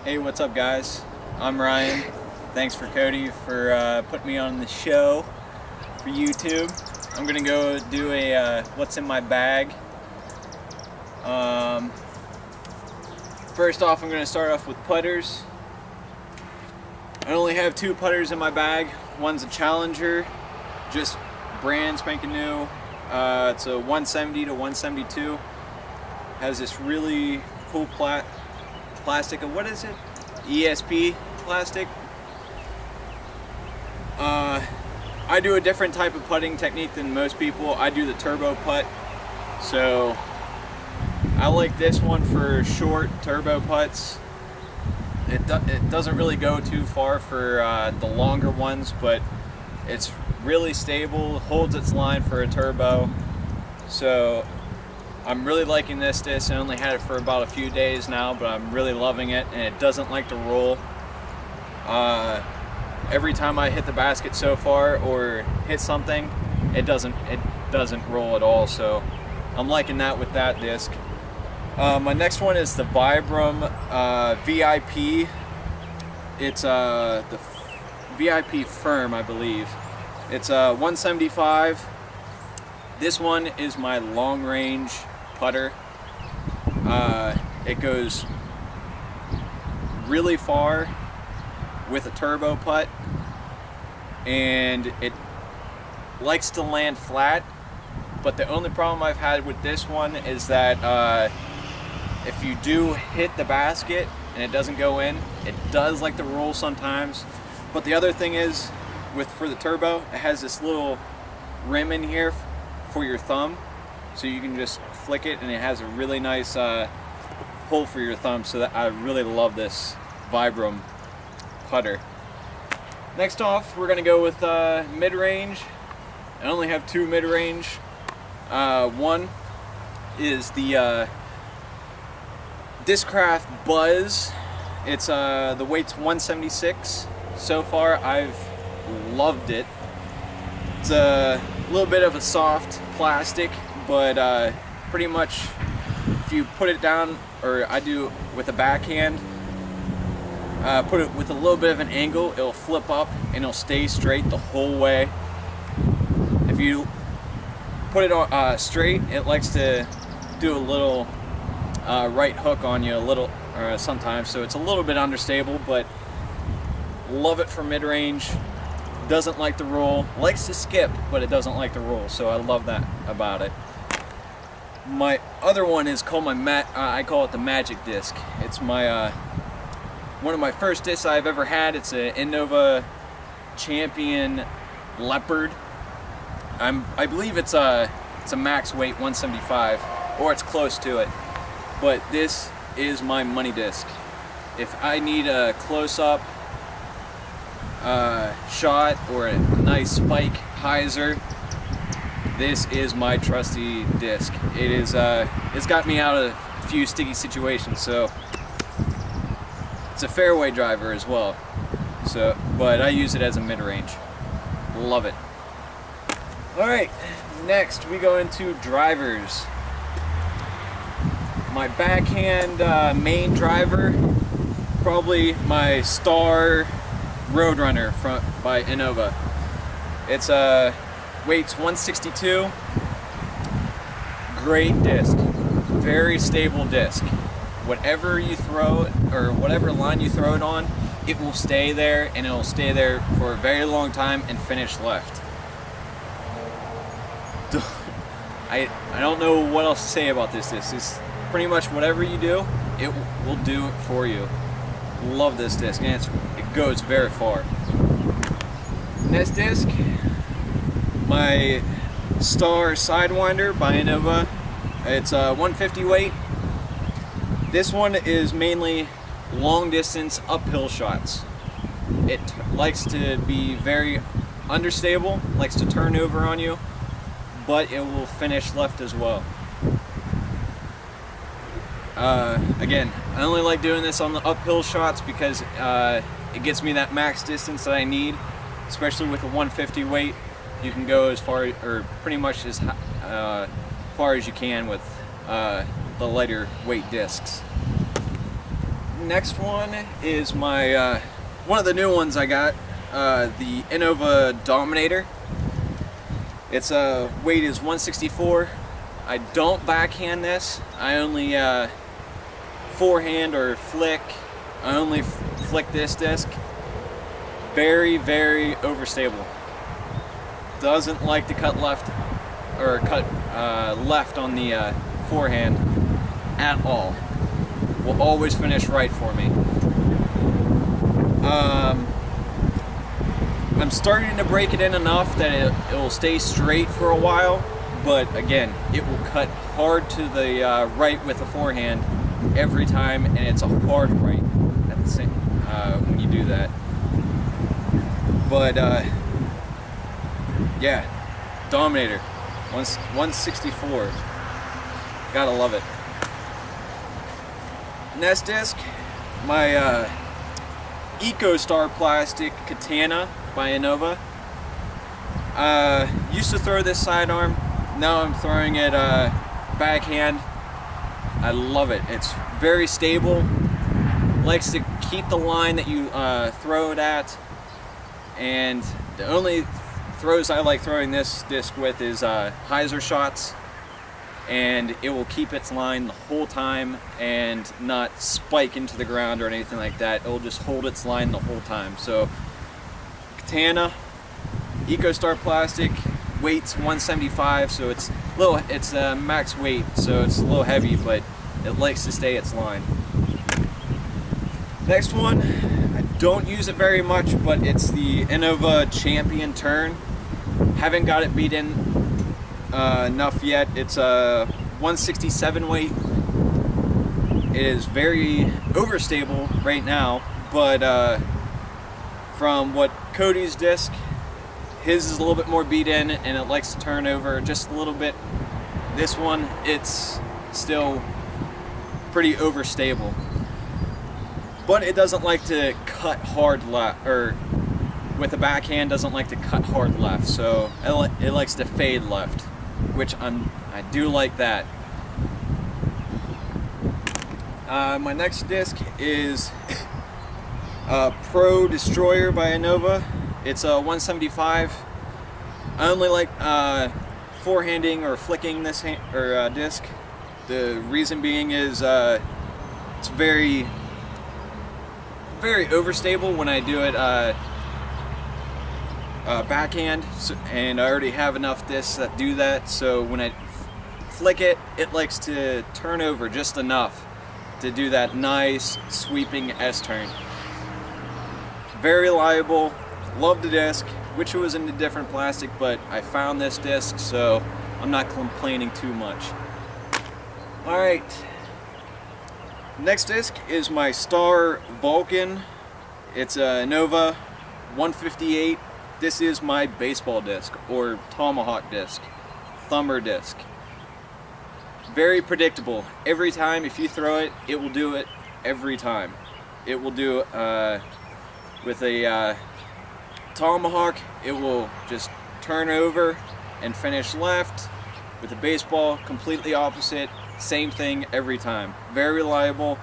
Hey, what's up, guys? I'm Ryan. Thanks for Cody for putting me on the show for YouTube. I'm gonna go do a what's in my bag. Um, First off, I'm gonna start off with putters. I only have two putters in my bag. One's a Challenger, just brand spanking new. It's a 170 to 172. Has this really cool plastic. What is it? ESP plastic. I do a different type of putting technique than most people. I do the turbo putt. So I like this one for short turbo putts. It doesn't really go too far for the longer ones, but it's really stable, holds its line for a turbo. So I'm really liking this disc. I only had it for about a few days now, but I'm really loving it, and it doesn't like to roll. Every time I hit the basket so far or hit something, it doesn't roll at all. So I'm liking that with that disc. My next one is the Vibram VIP. It's the VIP Firm, I believe. It's 175. This one is my long range putter. It goes really far with a turbo putt, and it likes to land flat. But the only problem I've had with this one is that if you do hit the basket and it doesn't go in, it does like to roll sometimes. But the other thing is, for the turbo, it has this little rim in here for your thumb, so you can just flick it, and it has a really nice pull for your thumb. So that I really love this Vibram putter. Next off, we're gonna go with mid-range. I only have two mid-range. One is the Discraft Buzz. It's the weight's 176. So far, I've loved it. It's a little bit of a soft plastic, but pretty much if you put it down, or I do with a backhand, put it with a little bit of an angle, it'll flip up and it'll stay straight the whole way. If you put it on straight, it likes to do a little right hook on you sometimes, so it's a little bit understable, but love it for mid-range. Doesn't like to roll, likes to skip, but it doesn't like to roll, so I love that about it. My other one is called I call it the Magic Disc. It's my one of my first discs I've ever had. It's a Innova Champion Leopard. I believe it's a max weight 175, or it's close to it. But this is my money disc. If I need a close-up shot or a nice spike hyzer, this is my trusty disc. It's got me out of a few sticky situations, so it's a fairway driver as well. So, but I use it as a mid-range. Love it. All right, next we go into drivers. My backhand main driver, probably my Star Roadrunner by Innova. It's weight's 162. Great disc, very stable disc. Whatever you throw, or whatever line you throw it on, it will stay there, and it will stay there for a very long time and finish left. I don't know what else to say about this disc. It's pretty much whatever you do, it will do it for you. Love this disc, and it goes very far. Next disc, my Star Sidewinder by Innova. It's a 150 weight. This one is mainly long distance uphill shots. It likes to be very understable, likes to turn over on you, but it will finish left as well. Again, I only like doing this on the uphill shots because it gets me that max distance that I need, especially with a 150 weight. You can go as far, or pretty much as far as you can with the lighter weight discs. next one is my one of the new ones I got, the Innova Dominator. Its weight is 164. I don't backhand this. I only forehand or flick. I only flick this disc. Very, very overstable. Doesn't like to cut left or cut left on the forehand at all. Will always finish right for me. I'm starting to break it in enough that it will stay straight for a while, but again, it will cut hard to the right with the forehand every time, and it's a hard right at the same when you do that. But yeah, Dominator, 164. Gotta love it. Next disc, my EcoStar Plastic Katana by Innova. Used to throw this sidearm. Now I'm throwing it backhand. I love it. It's very stable. Likes to keep the line that you throw it at. And the only throws I like throwing this disc with is hyzer shots. And it will keep its line the whole time and not spike into the ground or anything like that. It will just hold its line the whole time. So Katana, EcoStar Plastic, weight's 175, so it's max weight, so it's a little heavy, but it likes to stay its line. Next one, I don't use it very much, but it's the Innova Champion Turn. Haven't got it beat in enough yet. It's a 167 weight. It is very overstable right now, but from what Cody's disc, his is a little bit more beat in and it likes to turn over just a little bit. This one, it's still pretty overstable, but it doesn't like to cut hard left, or with the backhand doesn't like to cut hard left, so it likes to fade left, which I do like that. My next disc is Pro Destroyer by Innova. It's a 175. I only like forehanding or flicking this disc. The reason being is it's very, very overstable when I do it backhand, and I already have enough discs that do that. So when I flick it, it likes to turn over just enough to do that nice sweeping S-turn. Very reliable. Love the disc. Wish it was in a different plastic, but I found this disc, so I'm not complaining too much. Alright. Next disc is my Star Vulcan. It's a Innova 158. This is my baseball disc, or tomahawk disc, thumber disc. Very predictable. Every time if you throw it, it will do it every time. It will do with a tomahawk, it will just turn over and finish left. With a baseball, completely opposite, same thing every time. Very reliable.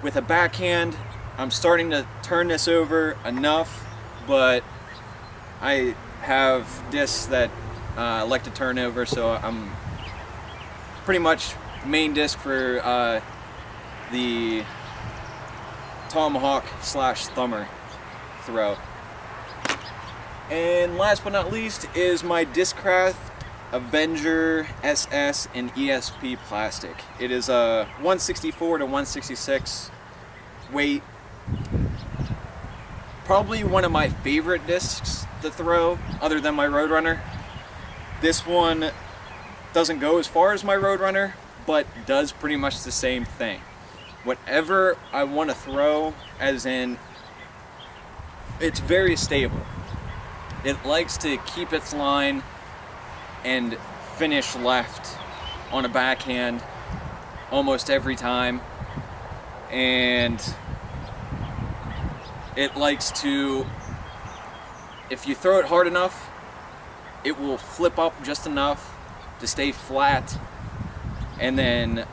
With a backhand, I'm starting to turn this over enough, but I have discs that like to turn over, so I'm pretty much main disc for the tomahawk / thumber throw. And last but not least is my Discraft Avenger SS in ESP plastic. It is a 164 to 166 weight. Probably one of my favorite discs to throw other than my Roadrunner. This one doesn't go as far as my Roadrunner, but does pretty much the same thing. Whatever I want to throw, as in, it's very stable. It likes to keep its line and finish left on a backhand almost every time, and it likes to, if you throw it hard enough, it will flip up just enough to stay flat, and then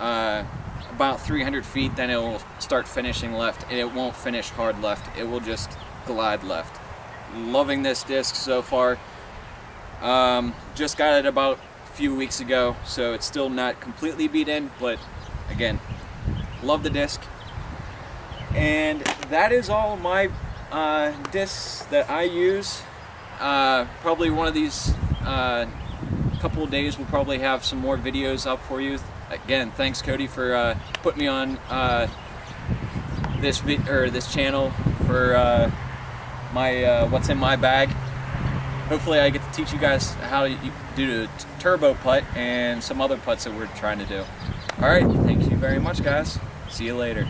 about 300 feet, then it will start finishing left, and it won't finish hard left. It will just glide left. Loving this disc so far. Just got it about a few weeks ago, so it's still not completely beat in, but again, love the disc. And that is all my discs that I use. Probably one of these couple of days we'll probably have some more videos up for you. Again, thanks Cody for putting me on this channel for my what's in my bag. Hopefully I get to teach you guys how you do a turbo putt and some other putts that we're trying to do. Alright, thank you very much guys. See you later.